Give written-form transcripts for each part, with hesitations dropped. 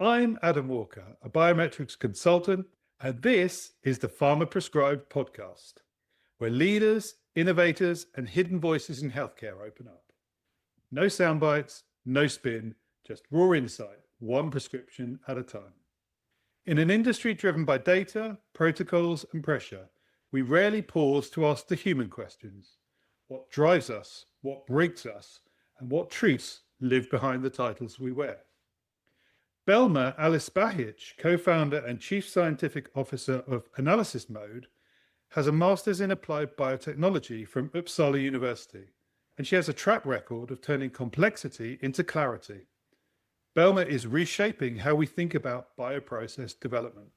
I'm Adam Walker, a biometrics consultant, and this is the Pharma Prescribed podcast, where leaders, innovators, and hidden voices in healthcare open up. No sound bites, no spin, just raw insight, one prescription at a time. In an industry driven by data, protocols, and pressure, we rarely pause to ask the human questions. What drives us, what breaks us, and what truths live behind the titles we wear. Belma Alispahic, co-founder and chief scientific officer of Analysismode, has a master's in applied biotechnology from Uppsala University, and she has a track record of turning complexity into clarity. Belma is reshaping how we think about bioprocess development.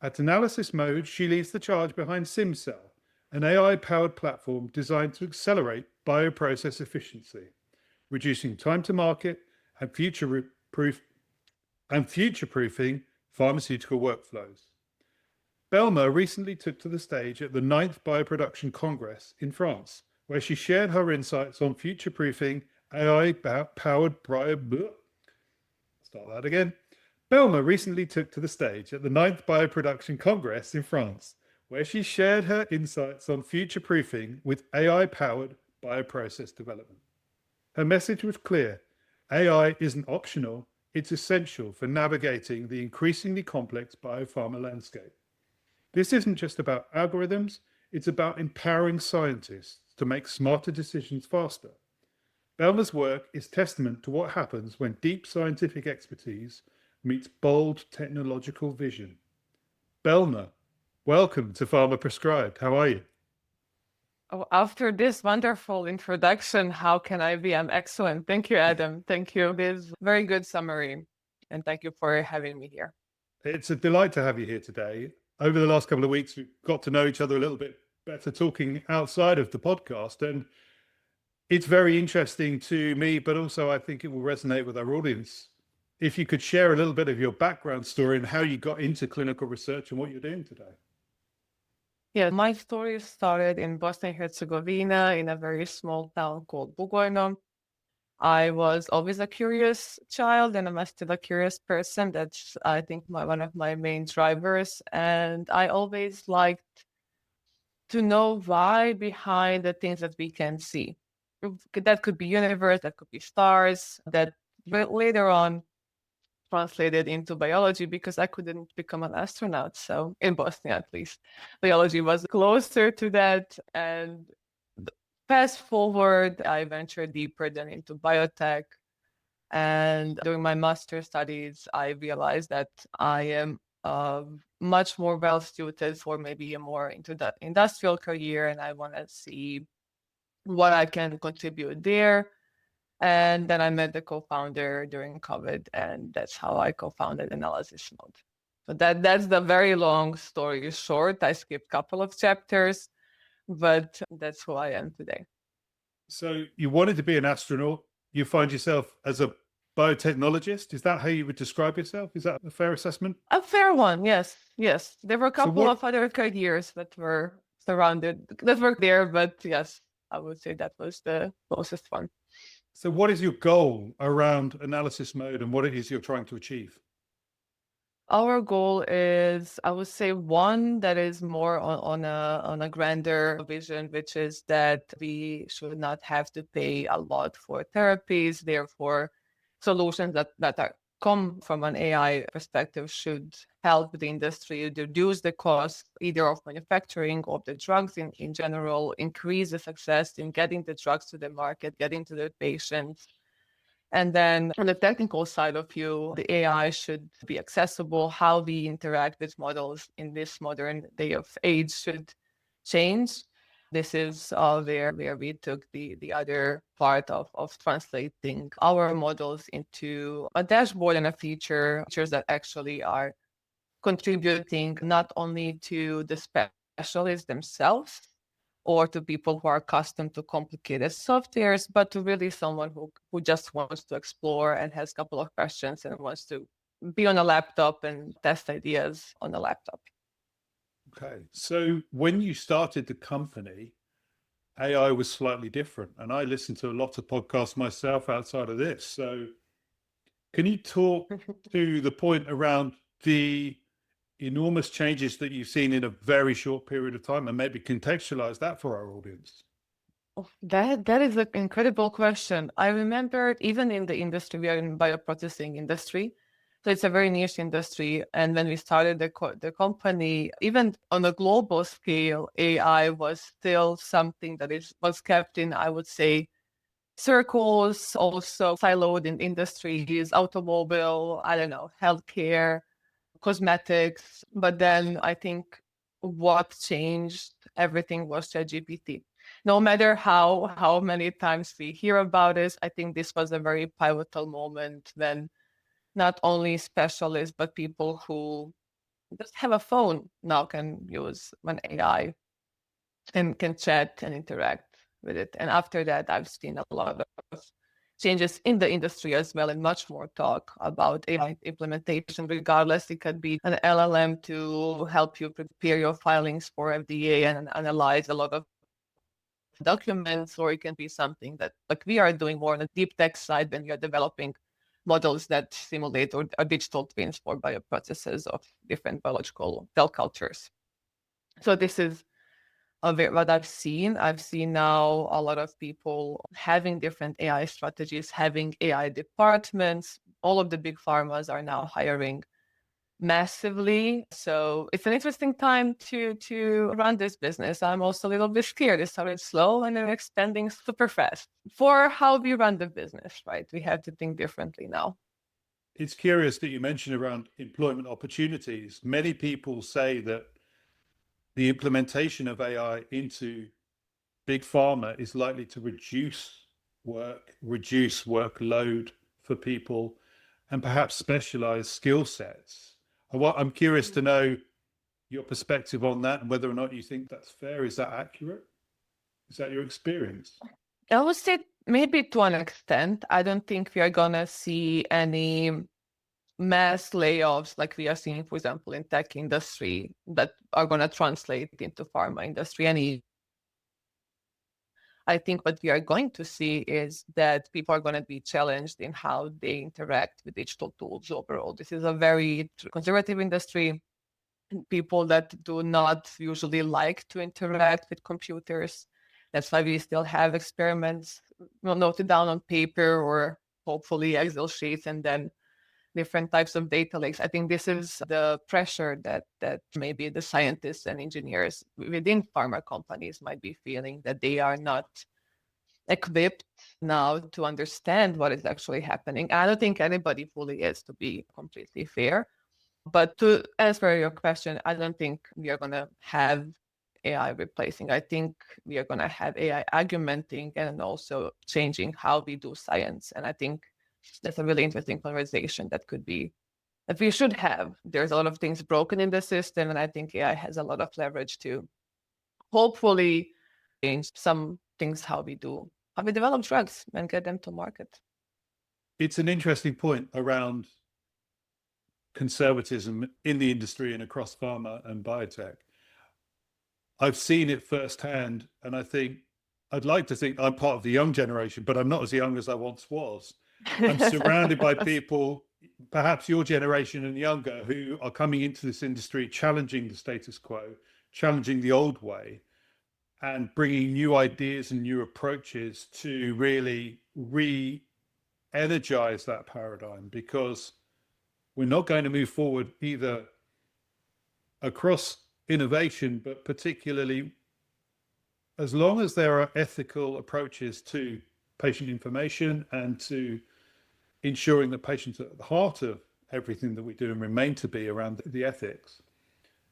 At Analysismode, she leads the charge behind SimCell, an AI-powered platform designed to accelerate bioprocess efficiency, reducing time to market and future-proofing pharmaceutical workflows. Belma recently took to the stage at the 9th Bioproduction Congress in France, where she shared her insights on future-proofing AI-powered Belma recently took to the stage at the 9th Bioproduction Congress in France, where she shared her insights on future-proofing with AI-powered bioprocess development. Her message was clear: AI isn't optional, it's essential for navigating the increasingly complex biopharma landscape. This isn't just about algorithms, it's about empowering scientists to make smarter decisions faster. Belma's work is testament to what happens when deep scientific expertise meets bold technological vision. Belma, welcome to Pharma Prescribed. How are you? Oh, after this wonderful introduction, how can I be? I'm excellent. Thank you, Adam. Thank you. This very good summary. And thank you for having me here. It's a delight to have you here today. Over the last couple of weeks, we've got to know each other a little bit better talking outside of the podcast. And it's very interesting to me, but also I think it will resonate with our audience. If you could share a little bit of your background story and how you got into clinical research and what you're doing today. Yeah, my story started in Bosnia and Herzegovina in a very small town called Bugojno. I was always a curious child and I'm still a curious person. That's, I think, one of my main drivers. And I always liked to know why behind the things that we can see. That could be universe, that could be stars, that later on translated into biology because I couldn't become an astronaut. So in Bosnia, at least, biology was closer to that. And fast forward, I ventured deeper then into biotech. And during my master's studies, I realized that I am much more well suited for maybe a more into the industrial career, and I want to see what I can contribute there. And then I met the co-founder during COVID, and that's how I co-founded Analysismode. So that's the very long story short. I skipped a couple of chapters, but that's who I am today. So you wanted to be an astronaut. You find yourself as a biotechnologist. Is that how you would describe yourself? Is that a fair assessment? A fair one, yes. Yes. There were a couple of other careers that were there, but yes, I would say that was the closest one. So what is your goal around Analysismode and what it is you're trying to achieve? Our goal is, I would say, one that is more on a grander vision, which is that we should not have to pay a lot for therapies. Therefore, solutions that come from an AI perspective should help the industry reduce the cost either of manufacturing or of the drugs in general, increase the success in getting the drugs to the market, getting to the patients. And then on the technical side of view, the AI should be accessible. How we interact with models in this modern day of age should change. This is where we took the other part of translating our models into a dashboard and features that actually are contributing not only to the specialists themselves, or to people who are accustomed to complicated softwares, but to really someone who just wants to explore and has a couple of questions and wants to be on a laptop and test ideas on a laptop. Okay. So when you started the company, AI was slightly different. And I listened to a lot of podcasts myself outside of this. So Can you talk to the point around the enormous changes that you've seen in a very short period of time and maybe contextualize that for our audience? Oh, that is an incredible question. I remember even in the industry, we are in bioprocessing industry. So it's a very niche industry. And when we started the company, even on a global scale, AI was still something that was kept in, I would say, circles, also siloed in industries, automobile, I don't know, healthcare, cosmetics. But then I think what changed everything was ChatGPT. No matter how many times we hear about this, I think this was a very pivotal moment when not only specialists but people who just have a phone now can use an AI and can chat and interact with it. And after that, I've seen a lot of changes in the industry as well, and much more talk about AI implementation. Regardless, it could be an LLM to help you prepare your filings for FDA and analyze a lot of documents, or it can be something that, like we are doing more on the deep tech side when we are developing models that simulate or are digital twins for bioprocesses of different biological cell cultures. So this is what I've seen. I've seen now a lot of people having different AI strategies, having AI departments. All of the big pharmas are now hiring massively. So it's an interesting time to run this business. I'm also a little bit scared. It started slow and then expanding super fast. For how we run the business, right? We have to think differently now. It's curious that you mentioned around employment opportunities. Many people say that the implementation of AI into big pharma is likely to reduce work, reduce workload for people, and perhaps specialized skill sets. I'm curious to know your perspective on that and whether or not you think that's fair. Is that accurate? Is that your experience? I would say maybe to an extent. I don't think we are going to see any mass layoffs like we are seeing, for example, in tech industry that are going to translate into pharma industry. I think what we are going to see is that people are going to be challenged in how they interact with digital tools overall. This is a very conservative industry. People that do not usually like to interact with computers. That's why we still have experiments noted down on paper or hopefully Excel sheets and then different types of data lakes. I think this is the pressure that maybe the scientists and engineers within pharma companies might be feeling, that they are not equipped now to understand what is actually happening. I don't think anybody fully is, to be completely fair. But to answer your question, I don't think we are going to have AI replacing. I think we are going to have AI augmenting and also changing how we do science. And I think that's a really interesting conversation that we should have. There's a lot of things broken in the system, and I think AI has a lot of leverage to hopefully change some things how we develop drugs and get them to market. It's an interesting point around conservatism in the industry and across pharma and biotech. I've seen it firsthand, and I'd like to think I'm part of the young generation, but I'm not as young as I once was. I'm surrounded by people, perhaps your generation and younger, who are coming into this industry, challenging the status quo, challenging the old way, and bringing new ideas and new approaches to really re-energize that paradigm, because we're not going to move forward either across innovation, but particularly as long as there are ethical approaches to patient information and to ensuring that patients are at the heart of everything that we do and remain to be around the ethics.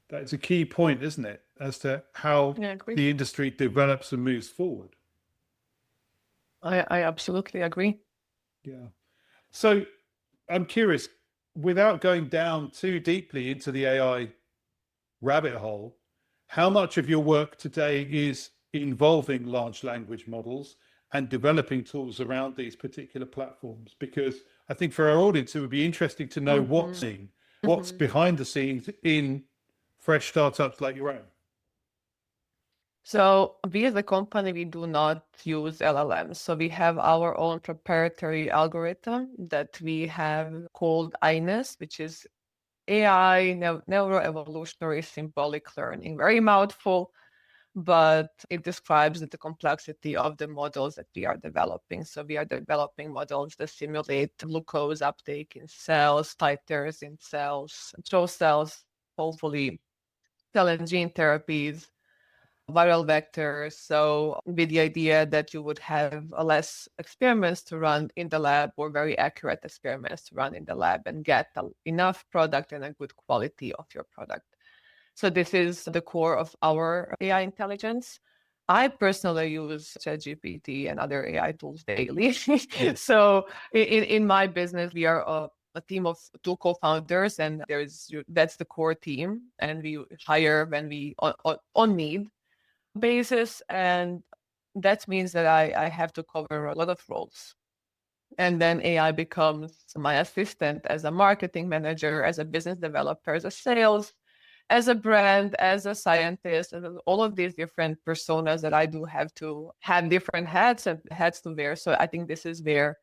That's a key point, isn't it, as to how the industry develops and moves forward. I absolutely agree. Yeah. So I'm curious, without going down too deeply into the AI rabbit hole, how much of your work today is involving large language models and developing tools around these particular platforms? Because I think for our audience, it would be interesting to know what's behind the scenes in fresh startups like your own. So we as a company, we do not use LLMs. So we have our own proprietary algorithm that we have called INES, which is AI, Neuroevolutionary Symbolic Learning. Very mouthful, but it describes the complexity of the models that we are developing. So we are developing models that simulate glucose uptake in cells, titers in cells, control cells, hopefully cell and gene therapies, viral vectors. So with the idea that you would have less experiments to run in the lab, or very accurate experiments to run in the lab, and get enough product and a good quality of your product. So this is the core of our AI intelligence. I personally use ChatGPT and other AI tools daily. So in my business, we are a team of 2 co-founders, and that's the core team, and we hire when we on need basis, and that means that I have to cover a lot of roles. And then AI becomes my assistant as a marketing manager, as a business developer, as a sales, as a brand, as a scientist, and all of these different personas that I do have to have different hats and hats to wear. So I think this is where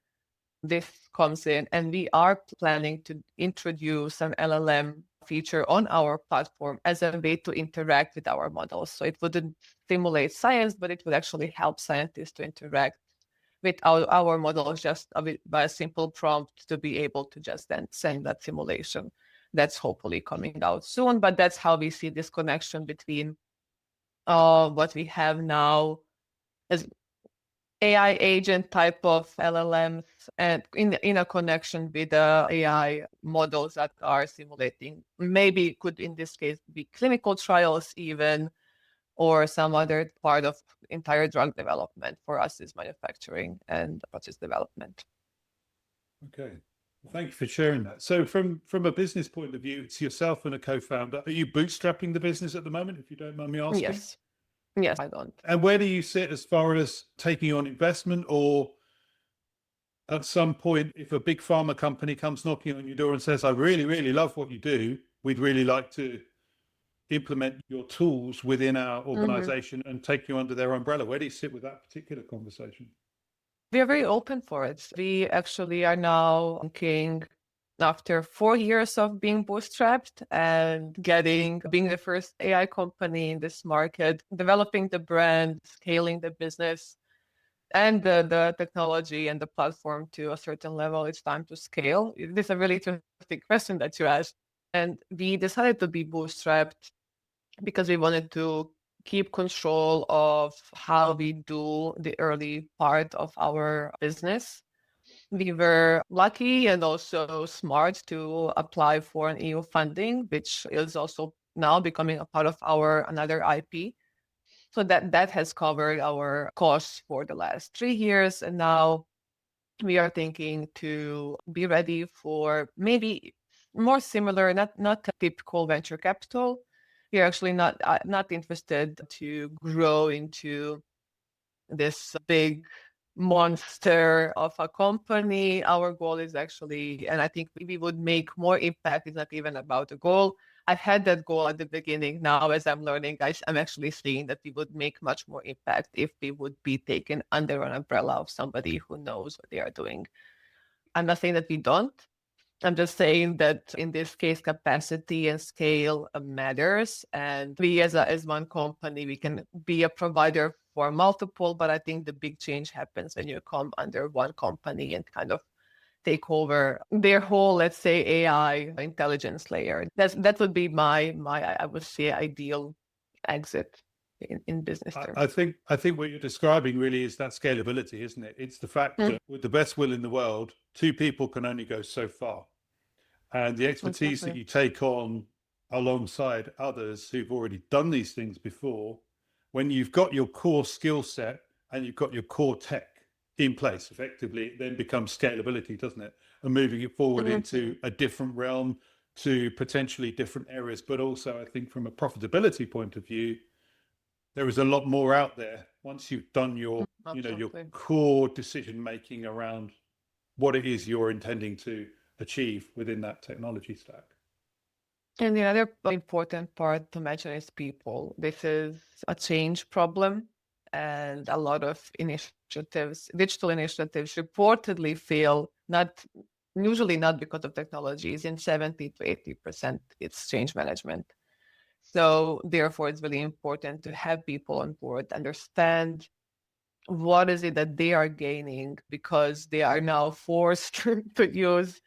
this comes in, and we are planning to introduce an LLM feature on our platform as a way to interact with our models. So it wouldn't simulate science, but it would actually help scientists to interact with our models just by a simple prompt to be able to just then send that simulation. That's hopefully coming out soon, but that's how we see this connection between what we have now as AI agent type of LLMs, and in a connection with the AI models that are simulating, maybe could in this case be clinical trials even, or some other part of entire drug development. For us is manufacturing and process development. Okay. Well, thank you for sharing that. So from a business point of view, it's yourself and a co-founder. Are you bootstrapping the business at the moment, if you don't mind me asking? Yes. Yes, I don't. And where do you sit as far as taking on investment, or at some point, if a big pharma company comes knocking on your door and says, I really, really love what you do, we'd really like to implement your tools within our organization and take you under their umbrella. Where do you sit with that particular conversation? We are very open for it. We actually are now thinking, after 4 years of being bootstrapped and being the first AI company in this market, developing the brand, scaling the business, and the technology and the platform to a certain level, it's time to scale. This is a really interesting question that you asked. And we decided to be bootstrapped because we wanted to keep control of how we do the early part of our business. We were lucky and also smart to apply for an EU funding, which is also now becoming a part of our another IP. So that has covered our costs for the last 3 years, and now we are thinking to be ready for maybe more similar, not typical venture capital. We are actually not interested to grow into this big monster of a company. Our goal is actually, and I think we would make more impact. It's not even about the goal. I've had that goal at the beginning. Now, as I'm learning, I'm actually seeing that we would make much more impact if we would be taken under an umbrella of somebody who knows what they are doing. I'm not saying that we don't. I'm just saying that in this case, capacity and scale matters. And we as one company, we can be a provider for multiple, but I think the big change happens when you come under one company and kind of take over their whole, let's say, AI intelligence layer. That would be my I would say, ideal exit in business terms. I think what you're describing really is that scalability, isn't it? It's the fact that with the best will in the world, 2 people can only go so far. And the expertise that you take on alongside others who've already done these things before, when you've got your core skill set and you've got your core tech in place, effectively, it then becomes scalability, doesn't it? And moving it forward into a different realm, to potentially different areas. But also, I think from a profitability point of view, there is a lot more out there once you've done your, your core decision making around what it is you're intending to achieve within that technology stack. And the other important part to mention is people. This is a change problem, and a lot of initiatives, digital initiatives, reportedly fail, not usually not because of technologies. In 70 to 80%, it's change management. So therefore, it's really important to have people on board, understand what is it that they are gaining because they are now forced to use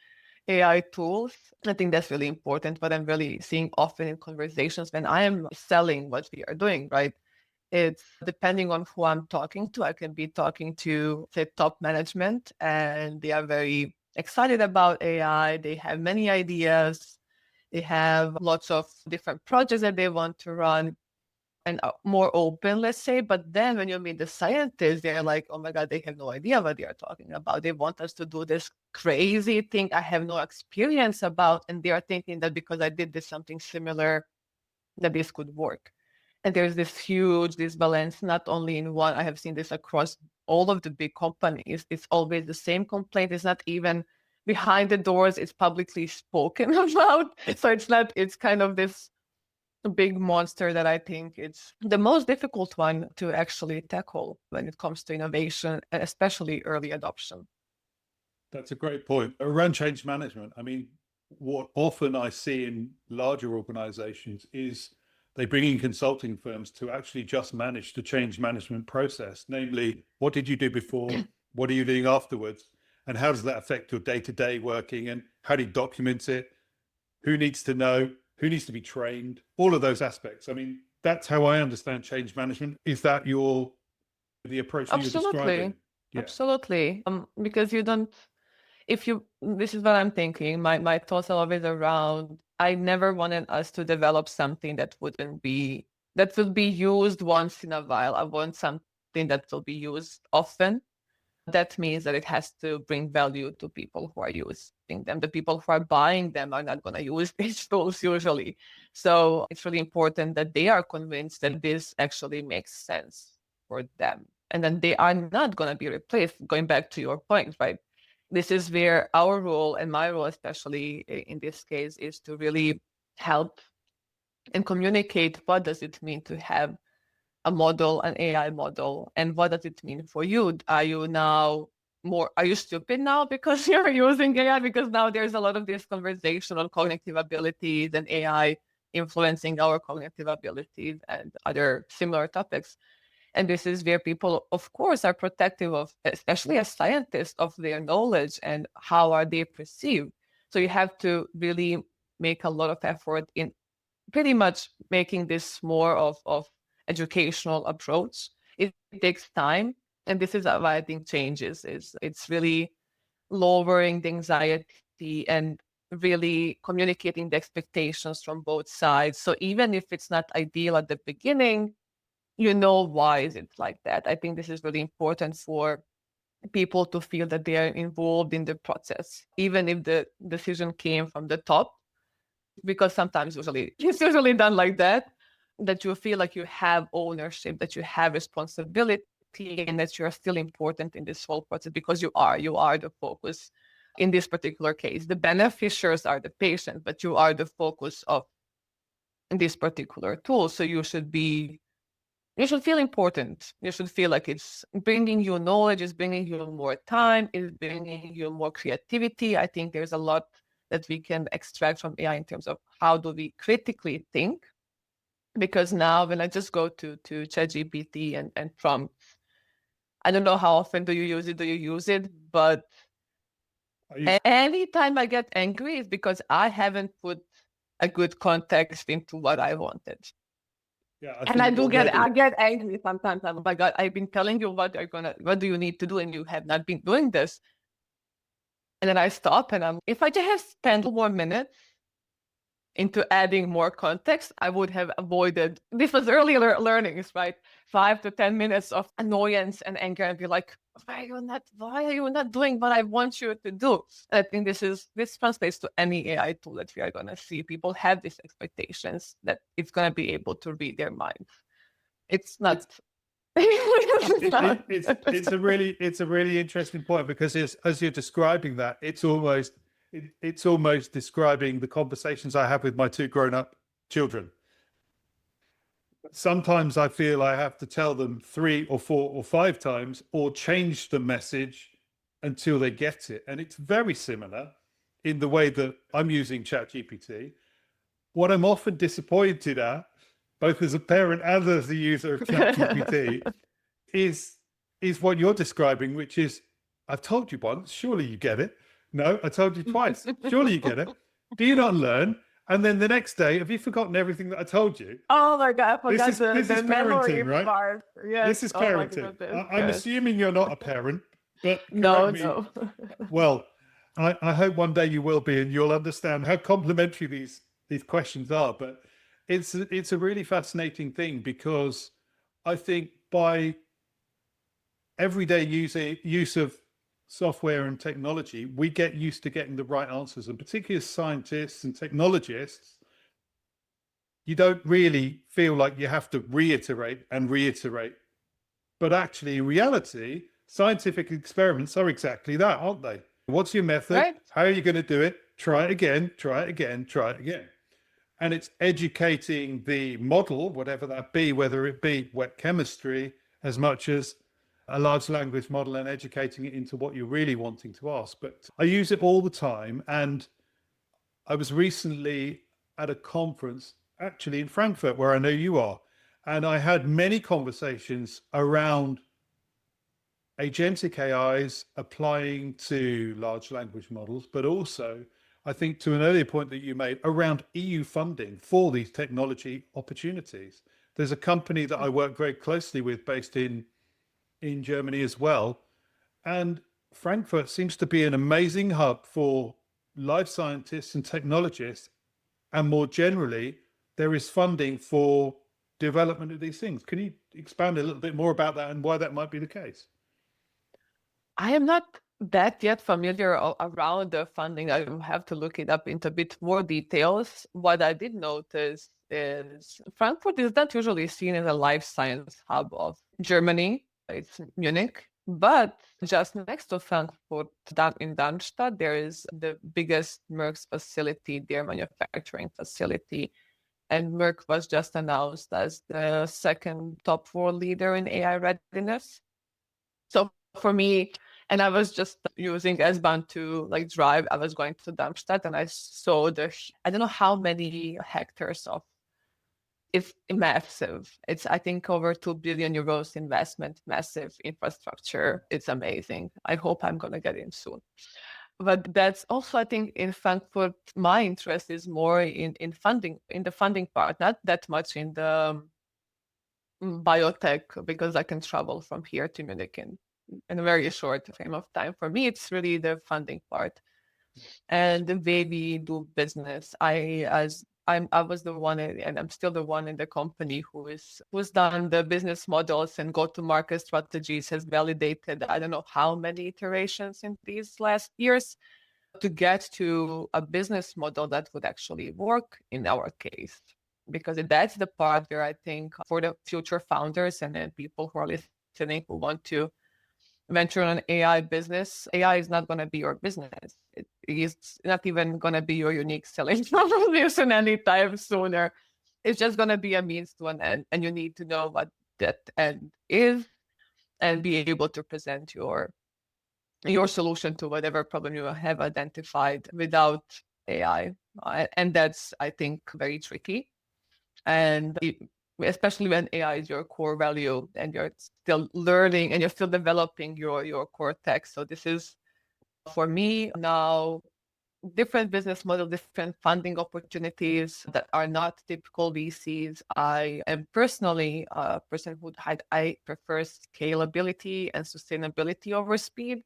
AI tools. I think that's really important. What I'm really seeing often in conversations when I am selling what we are doing, right? It's depending on who I'm talking to. I can be talking to, say, top management, and they are very excited about AI. They have many ideas. They have lots of different projects that they want to run and more open, let's say. But then when you meet the scientists, they're like, oh my God, they have no idea what they are talking about. They want us to do this crazy thing I have no experience about. And they are thinking that because I did this something similar, that this could work. And there's this huge disbalance, not only in one, I have seen this across all of the big companies. It's always the same complaint. It's not even behind the doors, it's publicly spoken about. So it's kind of this big monster that I think it's the most difficult one to actually tackle when it comes to innovation, especially early adoption. That's a great point. Around change management, I mean, what often I see in larger organizations is they bring in consulting firms to actually just manage the change management process. Namely, what did you do before? What are you doing afterwards? And how does that affect your day-to-day working? And how do you document it? Who needs to know? Who needs to be trained? All of those aspects. I mean, that's how I understand change management. Is that the approach that you're describing? Absolutely. Yeah. Absolutely. Because you don't, if you, this is what I'm thinking. My thoughts are always around, I never wanted us to develop something that would be used once in a while. I want something that will be used often. That means that it has to bring value to people who are using them. The people who are buying them are not going to use these tools usually. So it's really important that they are convinced that this actually makes sense for them. And then they are not going to be replaced. Going back to your point, right? This is where our role, and my role especially in this case, is to really help and communicate what does it mean to have a model, an AI model, and what does it mean for you? Are you stupid now because you're using AI? Because now there's a lot of this conversation on cognitive abilities and AI influencing our cognitive abilities and other similar topics. And this is where people, of course, are protective of, especially as scientists, of their knowledge and how are they perceived. So you have to really make a lot of effort in pretty much making this more of educational approach. It takes time, and this is why I think changes is it's really lowering the anxiety and really communicating the expectations from both sides. So even if it's not ideal at the beginning, you know why is it like that. I think this is really important for people to feel that they are involved in the process, even if the decision came from the top, because sometimes usually it's usually done like that you feel like you have ownership, that you have responsibility, and that you're still important in this whole process because you are the focus in this particular case. The beneficiaries are the patient, but you are the focus of this particular tool. So you should feel important. You should feel like it's bringing you knowledge, it's bringing you more time, it's bringing you more creativity. I think there's a lot that we can extract from AI in terms of how do we critically think. Because now when I just go to ChatGPT and prompt, I don't know how often do you use it, but anytime I get angry, it's because I haven't put a good context into what I wanted. Yeah, And I get angry sometimes. I'm, oh my God, I've been telling you what do you need to do, and you have not been doing this. And then I stop and if I just have spent 1 minute into adding more context, I would have avoided, this was earlier learnings, right? 5 to 10 minutes of annoyance and anger and be like, why are you not doing what I want you to do? And I think this translates to any AI tool that we are going to see. People have these expectations that it's going to be able to read their minds. It's not. It's a really interesting point because as you're describing that, it's almost It's almost describing the conversations I have with my two grown-up children. Sometimes I feel I have to tell them 3 or 4 or 5 times or change the message until they get it. And it's very similar in the way that I'm using ChatGPT. What I'm often disappointed at, both as a parent and as a user of ChatGPT, is what you're describing, which is, I've told you once, surely you get it. No, I told you twice, surely you get it. Do you not learn? And then the next day, have you forgotten everything that I told you? Oh my God, I This forgot is the memory parenting, right? part. Yes. This is Oh my parenting. goodness, I'm yes. assuming you're not a parent, but No, correct me. no. Well, I hope one day you will be, and you'll understand how complementary these questions are. But it's a really fascinating thing, because I think by everyday use of software and technology, we get used to getting the right answers. And particularly as scientists and technologists, you don't really feel like you have to reiterate and reiterate. But actually, in reality, scientific experiments are exactly that, aren't they? What's your method? Right. How are you going to do it? Try it again, try it again, try it again. And it's educating the model, whatever that be, whether it be wet chemistry, as much as a large language model, and educating it into what you're really wanting to ask. But I use it all the time. And I was recently at a conference, actually in Frankfurt, where I know you are. And I had many conversations around agentic AIs applying to large language models, but also, I think, to an earlier point that you made around EU funding for these technology opportunities. There's a company that I work very closely with based in Germany as well. And Frankfurt seems to be an amazing hub for life scientists and technologists. And more generally, there is funding for development of these things. Can you expand a little bit more about that and why that might be the case? I am not that yet familiar around the funding. I will have to look it up into a bit more details. What I did notice is Frankfurt is not usually seen as a life science hub of Germany. It's Munich. But just next to Frankfurt, in Darmstadt, there is the biggest Merck's facility, their manufacturing facility. And Merck was just announced as the second top world leader in AI readiness. So for me, and I was just using S-Bahn to like drive. I was going to Darmstadt and I saw I don't know how many hectares of, it's massive. It's, I think, over 2 billion euros investment, massive infrastructure. It's amazing. I hope I'm going to get in soon. But that's also, I think, in Frankfurt, my interest is more in funding, in the funding part, not that much in the biotech, because I can travel from here to Munich in a very short frame of time. For me, it's really the funding part and the way we do business. I was the one, and I'm still the one in the company who's done the business models and go-to-market strategies, has validated I don't know how many iterations in these last years to get to a business model that would actually work in our case. Because that's the part where I think for the future founders and then people who are listening who want to venture on an AI business, AI is not going to be your business. It is not even going to be your unique selling proposition anytime sooner. It's just going to be a means to an end. And you need to know what that end is and be able to present your solution to whatever problem you have identified without AI. And that's, I think, very tricky. And especially when AI is your core value and you're still learning and you're still developing your core tech. So this is, for me now, different business models, different funding opportunities that are not typical VCs. I am personally a person who I prefer scalability and sustainability over speed.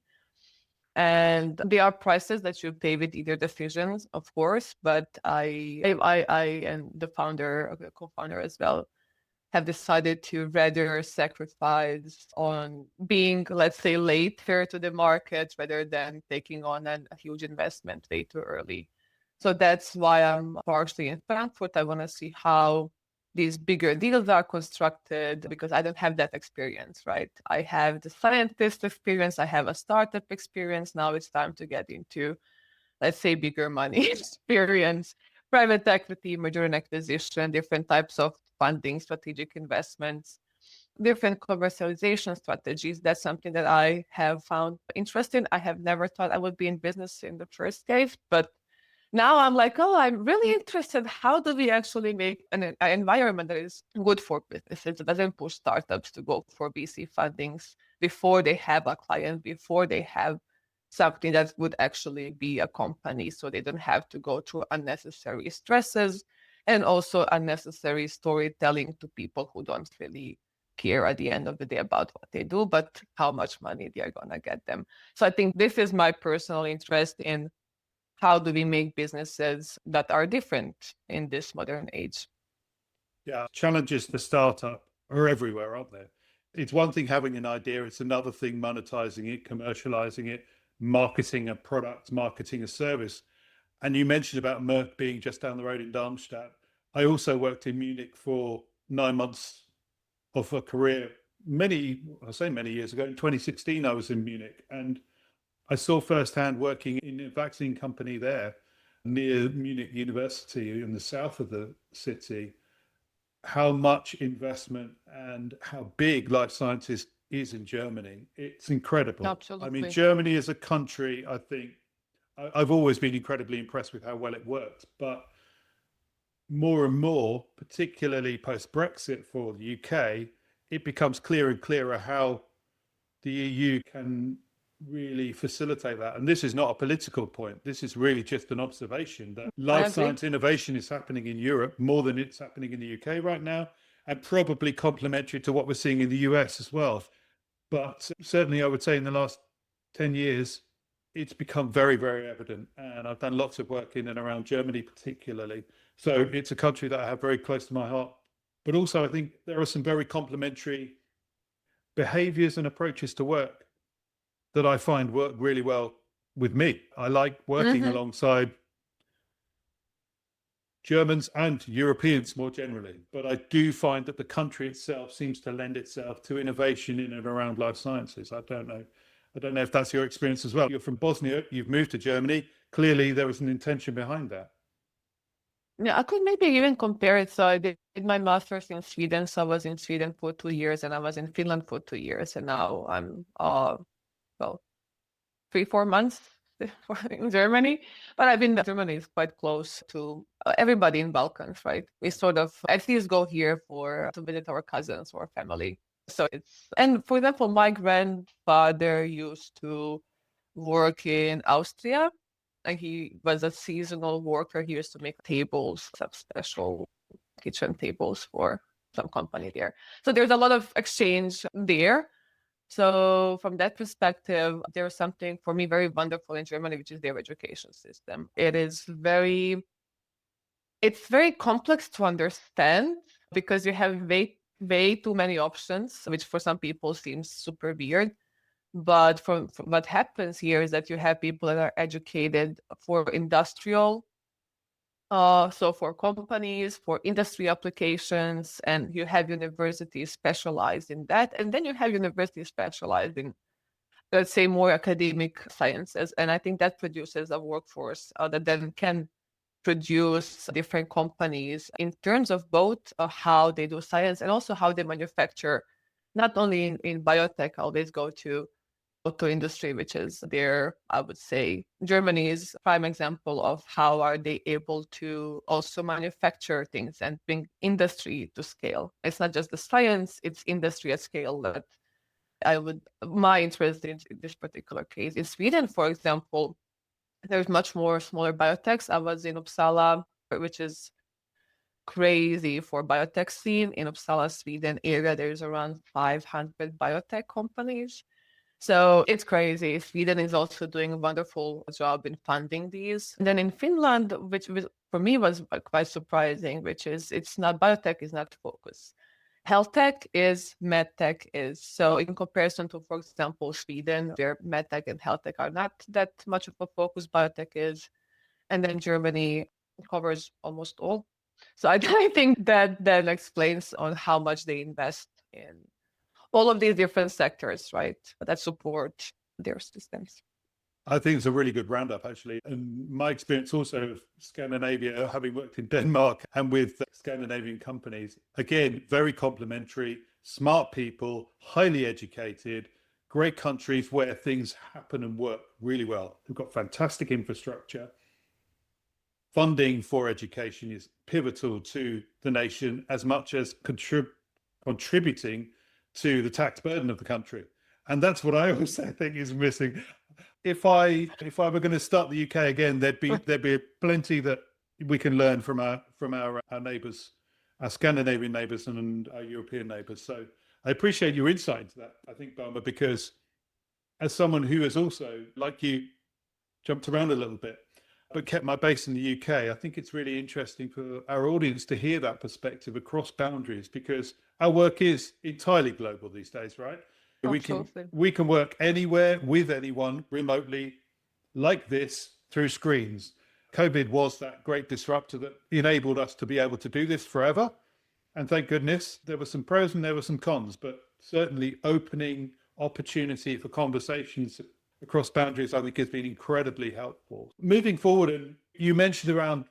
And there are prices that you pay with either decisions, of course, but I and the founder, co-founder as well, have decided to rather sacrifice on being, let's say, later to the market rather than taking on a huge investment way too early. So that's why I'm partially in Frankfurt. I want to see how these bigger deals are constructed because I don't have that experience, right? I have the scientist experience, I have a startup experience. Now it's time to get into let's say, bigger money experience, private equity, merger and acquisition, different types of funding, strategic investments, different commercialization strategies. That's something that I have found interesting. I have never thought I would be in business in the first case, but now I'm like, oh, I'm really interested. How do we actually make an environment that is good for businesses, that doesn't push startups to go for VC fundings before they have a client, before they have something that would actually be a company, so they don't have to go through unnecessary stresses and also unnecessary storytelling to people who don't really care at the end of the day about what they do, but how much money they are going to get them. So I think this is my personal interest in how do we make businesses that are different in this modern age. Yeah, challenges to startup are everywhere, aren't there? It's one thing having an idea, it's another thing monetizing it, commercializing it, marketing a product, marketing a service. And you mentioned about Merck being just down the road in Darmstadt. I also worked in Munich for 9 months of a career. Many years ago, in 2016, I was in Munich, and I saw firsthand, working in a vaccine company there near Munich University in the south of the city, how much investment and how big life sciences is in Germany. It's incredible. I mean, Absolutely. Germany as a country, I think, I've always been incredibly impressed with how well it works, but more and more, particularly post Brexit for the UK, it becomes clearer and clearer how the EU can really facilitate that. And this is not a political point. This is really just an observation that life science innovation is happening in Europe more than it's happening in the UK right now, and probably complementary to what we're seeing in the US as well. But certainly, I would say in the last 10 years, it's become very, very evident. And I've done lots of work in and around Germany, particularly. So it's a country that I have very close to my heart. But also, I think there are some very complementary behaviors and approaches to work that I find work really well with me. I like working alongside Germans and Europeans more generally, but I do find that the country itself seems to lend itself to innovation in and around life sciences. I don't know if that's your experience as well. You're from Bosnia, you've moved to Germany. Clearly, there was an intention behind that. Yeah, I could maybe even compare it. So I did my master's in Sweden. So I was in Sweden for 2 years, and I was in Finland for 2 years, and now I'm well, 3-4 months in Germany. But I've been Germany is quite close to everybody in Balkans, right? We sort of at least go here to visit our cousins or family. So and for example, my grandfather used to work in Austria, and he was a seasonal worker. He used to make tables, some special kitchen tables for some company there. So there's a lot of exchange there. So from that perspective, there's something for me very wonderful in Germany, which is their education system. It's very complex to understand because you have way too many options, which for some people seems super weird. But from what happens here is that you have people that are educated for industrial, so for companies, for industry applications, and you have universities specialized in that. And then you have universities specialized in, let's say, more academic sciences. And I think that produces a workforce that then can produce different companies in terms of both how they do science and also how they manufacture. Not only in biotech, I always go to auto industry, which is there, I would say Germany is a prime example of how are they able to also manufacture things and bring industry to scale. It's not just the science, it's industry at scale that my interest in this particular case. In Sweden, for example, there's much more smaller biotechs. I was in Uppsala, which is crazy for biotech scene. In Uppsala, Sweden area, there's around 500 biotech companies. So it's crazy. Sweden is also doing a wonderful job in funding these. And then in Finland, which for me was quite surprising, which is biotech is not focus. Health tech is, medtech is. So in comparison to, for example, Sweden, where medtech and health tech are not that much of a focus, biotech is. And then Germany covers almost all. So I think that explains on how much they invest in all of these different sectors, right, that support their systems. I think it's a really good roundup, actually. And my experience also of Scandinavia, having worked in Denmark and with Scandinavian companies, again, very complementary, smart people, highly educated, great countries where things happen and work really well. They've got fantastic infrastructure. Funding for education is pivotal to the nation as much as contributing to the tax burden of the country. And that's what I also think is missing. If I were going to start the UK again, there'd be plenty that we can learn from our neighbours, our Scandinavian neighbours and our European neighbours. So I appreciate your insight into that. I think, Belma, because as someone who has also, like you, jumped around a little bit, but kept my base in the UK, I think it's really interesting for our audience to hear that perspective across boundaries, because our work is entirely global these days, right? Absolutely. We can work anywhere with anyone remotely like this through screens. COVID was that great disruptor that enabled us to be able to do this forever. And thank goodness there were some pros and there were some cons, but certainly opening opportunity for conversations across boundaries, I think, has been incredibly helpful. Moving forward, and you mentioned around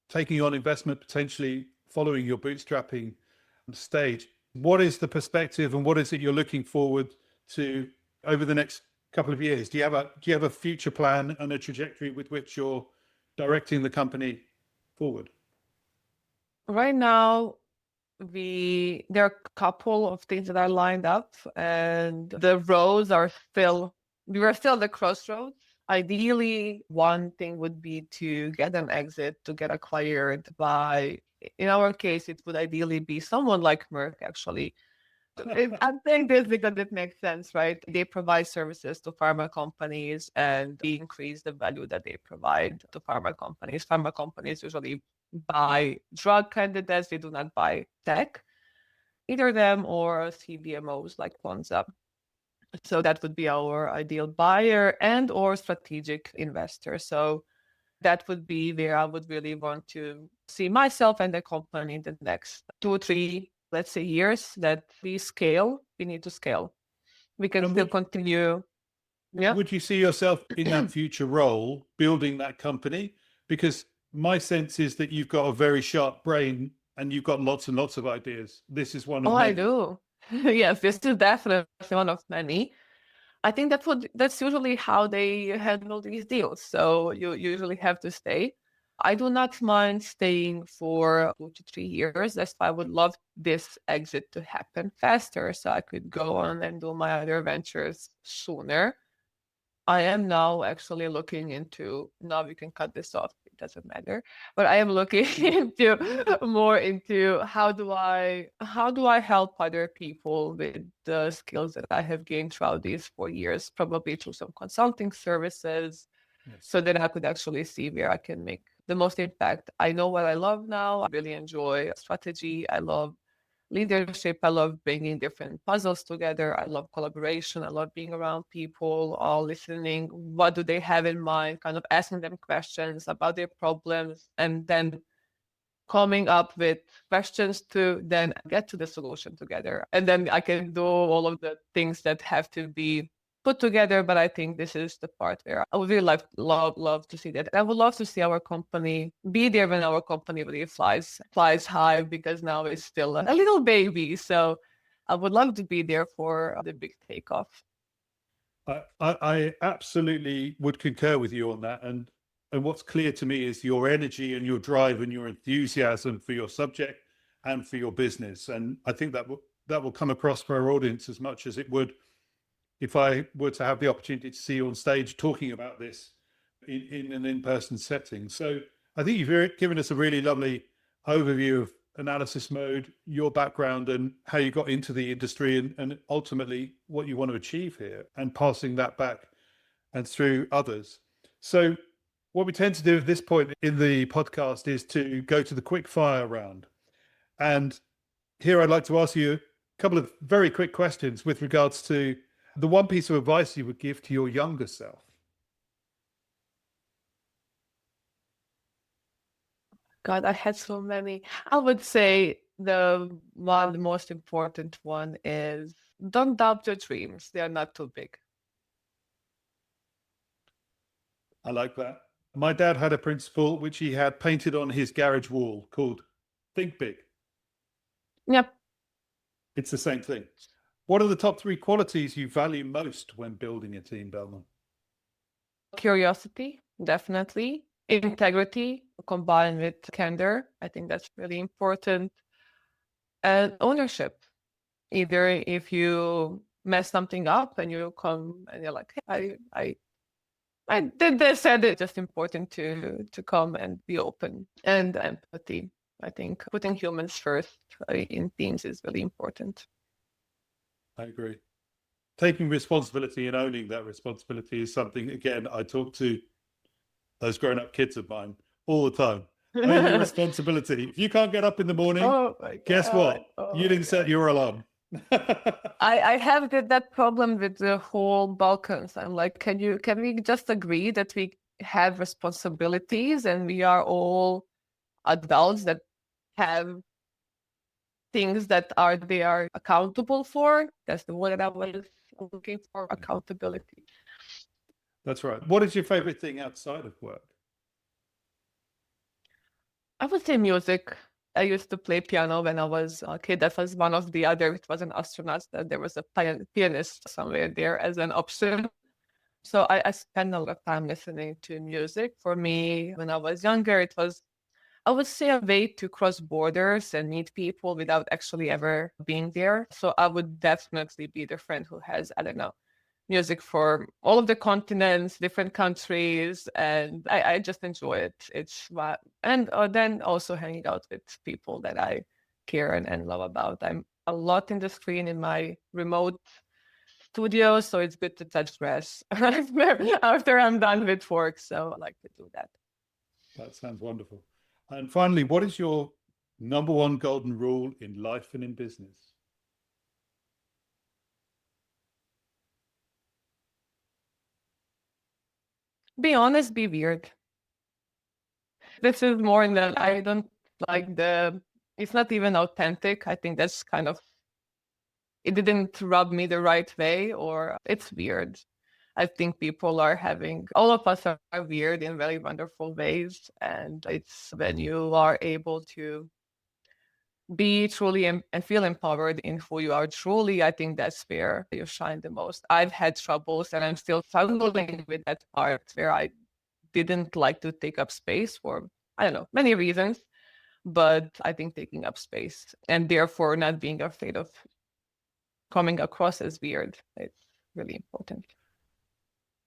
taking on investment, potentially following your bootstrapping stage. What is the perspective and what is it you're looking forward to over the next couple of years? Do you have a future plan and a trajectory with which you're directing the company forward? Right now, there are a couple of things that are lined up, and the roads are we are still at the crossroads. Ideally, one thing would be to get an exit, to get acquired by, in our case, it would ideally be someone like Merck, actually. I'm saying this because it makes sense, right? They provide services to pharma companies and they increase the value that they provide to pharma companies. Pharma companies usually buy drug candidates, they do not buy tech, either them or CDMOs like Lonza. So that would be our ideal buyer and or strategic investor. So that would be where I would really want to see myself and the company in the next 2-3, let's say, years, that we need to scale. We can still continue. Yeah. Would you see yourself in that future role building that company? Because my sense is that you've got a very sharp brain and you've got lots and lots of ideas. This is one of Oh, I many. do. Yes, this is definitely one of many. I think that's usually how they handle these deals. So you usually have to stay. I do not mind staying for 2 to 3 years. That's why I would love this exit to happen faster so I could go on and do my other ventures sooner. I am now actually looking into, now we can cut this off, it doesn't matter. But I am looking into how do I help other people with the skills that I have gained throughout these 4 years, probably through some consulting services, so that I could actually see where I can make the most impact. I know what I love now. I really enjoy strategy. I love leadership. I love bringing different puzzles together. I love collaboration. I love being around people, all listening. What do they have in mind? Kind of asking them questions about their problems and then coming up with questions to then get to the solution together. And then I can do all of the things that have to be put together. But I think this is the part where I would really love to see that. I would love to see our company be there when our company really flies high, because now it's still a little baby. So I would love to be there for the big takeoff. I absolutely would concur with you on that. And what's clear to me is your energy and your drive and your enthusiasm for your subject and for your business. And I think that will come across for our audience as much as it would if I were to have the opportunity to see you on stage talking about this in an in-person setting. So I think you've given us a really lovely overview of Analysismode, your background and how you got into the industry and ultimately what you want to achieve here and passing that back and through others. So what we tend to do at this point in the podcast is to go to the quick fire round. And here I'd like to ask you a couple of very quick questions with regards to the one piece of advice you would give to your younger self. God, I had so many. I would say the most important one is don't doubt your dreams. They are not too big. I like that. My dad had a principle which he had painted on his garage wall called Think Big. Yep. It's the same thing. What are the top 3 qualities you value most when building a team, Belma? Curiosity, definitely. Integrity combined with candor. I think that's really important. And ownership. Either if you mess something up and you come and you're like, hey, I did this, and it's just important to come and be open. And empathy. I think putting humans first in teams is really important. I agree. Taking responsibility and owning that responsibility is something, again, I talk to those grown-up kids of mine all the time. Own your responsibility. If you can't get up in the morning, Oh my guess what? God. Oh You didn't set your alarm. I have that problem with the whole Balkans. I'm like, can we just agree that we have responsibilities and we are all adults that have things that they are accountable for? That's the word I was looking for, accountability. That's right. What is your favorite thing outside of work? I would say music. I used to play piano when I was a kid. That was one of the other. It was an astronaut. That there was a pianist somewhere there as an option. So I spent a lot of time listening to music. For me, when I was younger, it was, I would say, a way to cross borders and meet people without actually ever being there. So I would definitely be the friend who has, I don't know, music for all of the continents, different countries, and I just enjoy it. It's what, and then also hanging out with people that I care and love about. I'm a lot in the screen in my remote studio, so it's good to touch grass after I'm done with work. So I like to do that. That sounds wonderful. And finally, what is your number 1 golden rule in life and in business? Be honest, be weird. This is more than I don't like it's not even authentic. I think that's kind of, it didn't rub me the right way, or it's weird. I think people are all of us are weird in very wonderful ways. And it's when you are able to be truly and feel empowered in who you are truly, I think that's where you shine the most. I've had troubles and I'm still struggling with that part where I didn't like to take up space for, I don't know, many reasons. But I think taking up space and therefore not being afraid of coming across as weird, it's really important.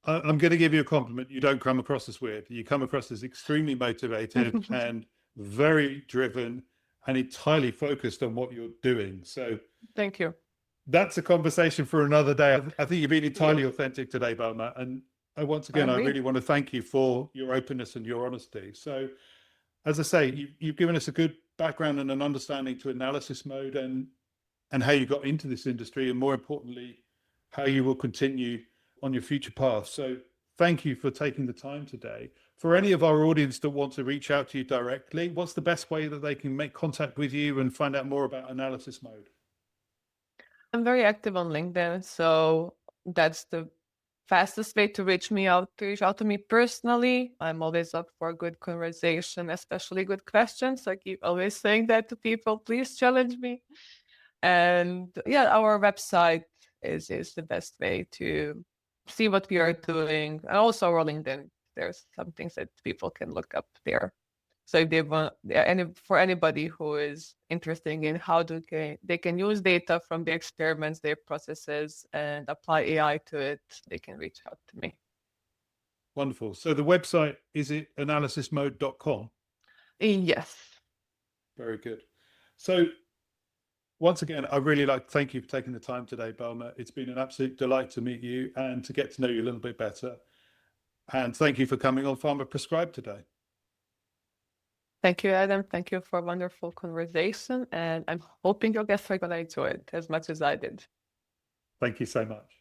I'm going to give you a compliment. You don't come across as weird. You come across as extremely motivated and very driven and entirely focused on what you're doing. So Thank you. that's a conversation for another day. I think you've been entirely Yes. authentic today, Belma. And once I again, I agree. really want to thank you for your openness and your honesty. So, as I say, you've given us a good background and an understanding to Analysismode and how you got into this industry, and more importantly, how you will continue on your future path. So thank you for taking the time today. For any of our audience that want to reach out to you directly, what's the best way that they can make contact with you and find out more about Analysismode? I'm very active on LinkedIn, so that's the fastest way to reach out to me personally. I'm always up for a good conversation, especially good questions. I keep always saying that to people. Please challenge me. And yeah, our website is the best way to see what we are doing. And also our LinkedIn. There's some things that people can look up there. So if they want, for anybody who is interested in how they can use data from the experiments, their processes, and apply AI to it, they can reach out to me. Wonderful. So the website, is it analysismode.com? Yes. Very good. So once again, I really like to thank you for taking the time today, Belma. It's been an absolute delight to meet you and to get to know you a little bit better. And thank you for coming on Pharma Prescribed today. Thank you, Adam. Thank you for a wonderful conversation. And I'm hoping your guests are going to enjoy it as much as I did. Thank you so much.